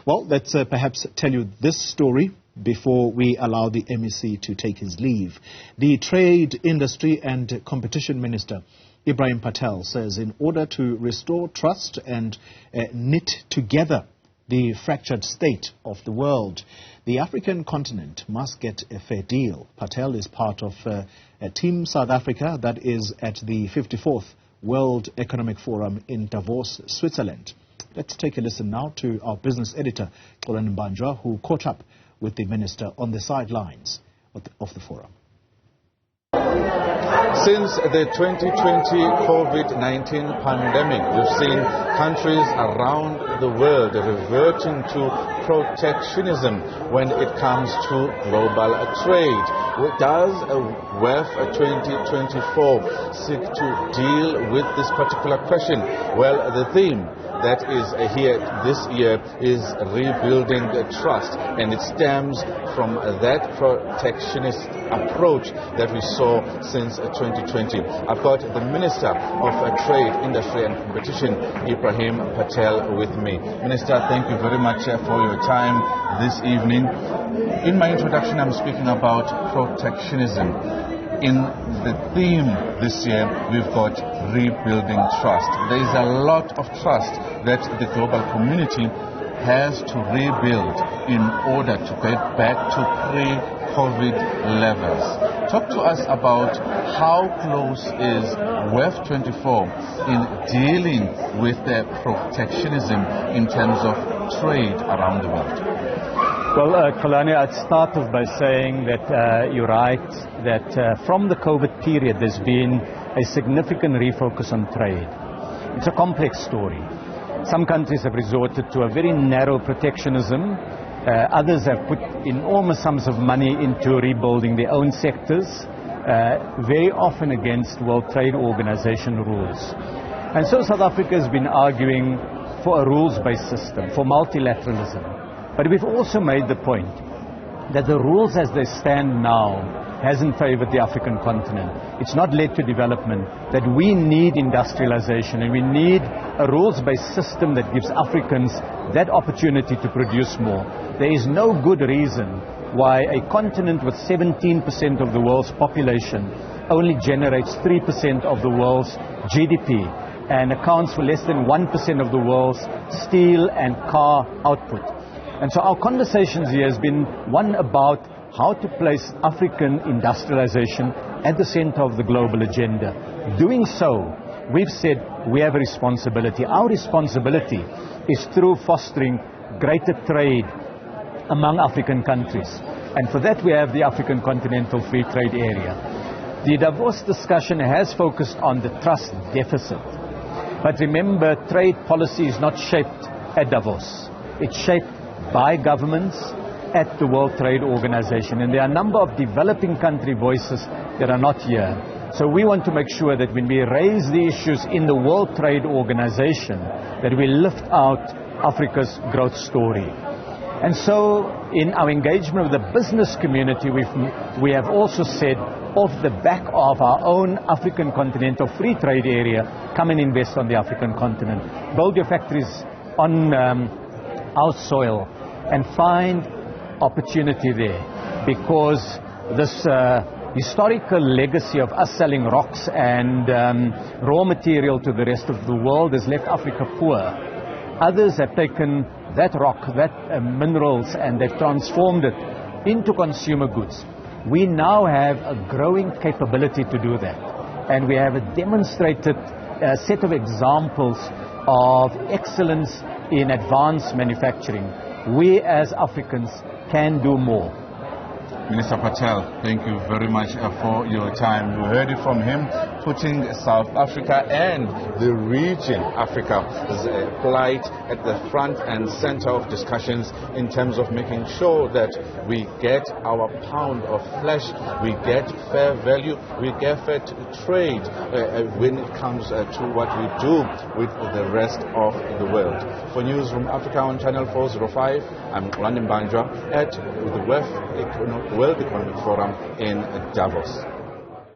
Well, let's perhaps tell you this story before we allow the MEC to take his leave. The Trade, Industry and Competition Minister Ebrahim Patel says in order to restore trust and knit together the fractured state of the world, the African continent must get a fair deal. Patel is part of Team South Africa that is at the 54th World Economic Forum in Davos, Switzerland. Let's take a listen now to our business editor, Xolani Mbanjwa, who caught up with the minister on the sidelines of the forum. Since the 2020 COVID-19 pandemic, we've seen countries around the world reverting to protectionism when it comes to global trade. Does WEF 2024 seek to deal with this particular question? Well, the theme that is here this year is rebuilding trust, and it stems from that protectionist approach that we saw since 2020. I've got the Minister of Trade, Industry and Competition, Ebrahim Patel, with me. Minister, thank you very much for your time this evening. In my introduction, I'm speaking about protectionism. In the theme this year, we've got rebuilding trust. There is a lot of trust that the global community has to rebuild in order to get back to pre-COVID levels. Talk to us about how close is WEF 24 in dealing with the protectionism in terms of trade around the world. Well, Xolani, I'd start off by saying that you're right, that from the COVID period there's been a significant refocus on trade. It's a complex story. Some countries have resorted to a very narrow protectionism. Others have put enormous sums of money into rebuilding their own sectors, very often against World Trade Organization rules. And so South Africa has been arguing for a rules-based system, for multilateralism. But we've also made the point that the rules as they stand now hasn't favored the African continent. It's not led to development, that we need industrialization and we need a rules-based system that gives Africans that opportunity to produce more. There is no good reason why a continent with 17% of the world's population only generates 3% of the world's GDP and accounts for less than 1% of the world's steel and car output. And so our conversations here has been one about how to place African industrialization at the center of the global agenda. Doing so, we've said we have a responsibility. Our responsibility is through fostering greater trade among African countries. And for that we have the African Continental Free Trade Area. The Davos discussion has focused on the trust deficit. But remember, trade policy is not shaped at Davos. It's shaped by governments at the World Trade Organization. And there are a number of developing country voices that are not here. So we want to make sure that when we raise the issues in the World Trade Organization, that we lift out Africa's growth story. And so in our engagement with the business community, we have also said, off the back of our own African Continental Free Trade Area, come and invest on the African continent. Build your factories on our soil and find opportunity there, because this historical legacy of us selling rocks and raw material to the rest of the world has left Africa poor. Others have taken that rock, that minerals, and they've transformed it into consumer goods. We now have a growing capability to do that, and we have a demonstrated set of examples of excellence in advanced manufacturing. We as Africans can do more. Minister Patel, thank you very much for your time. You heard it from him, putting South Africa and the region, Africa's plight at the front and center of discussions in terms of making sure that we get our pound of flesh, we get fair value, we get fair trade when it comes to what we do with the rest of the world. For Newzroom Afrika on Channel 405, I'm Xolani Mbanjwa at the WEF World Economic Forum in Davos.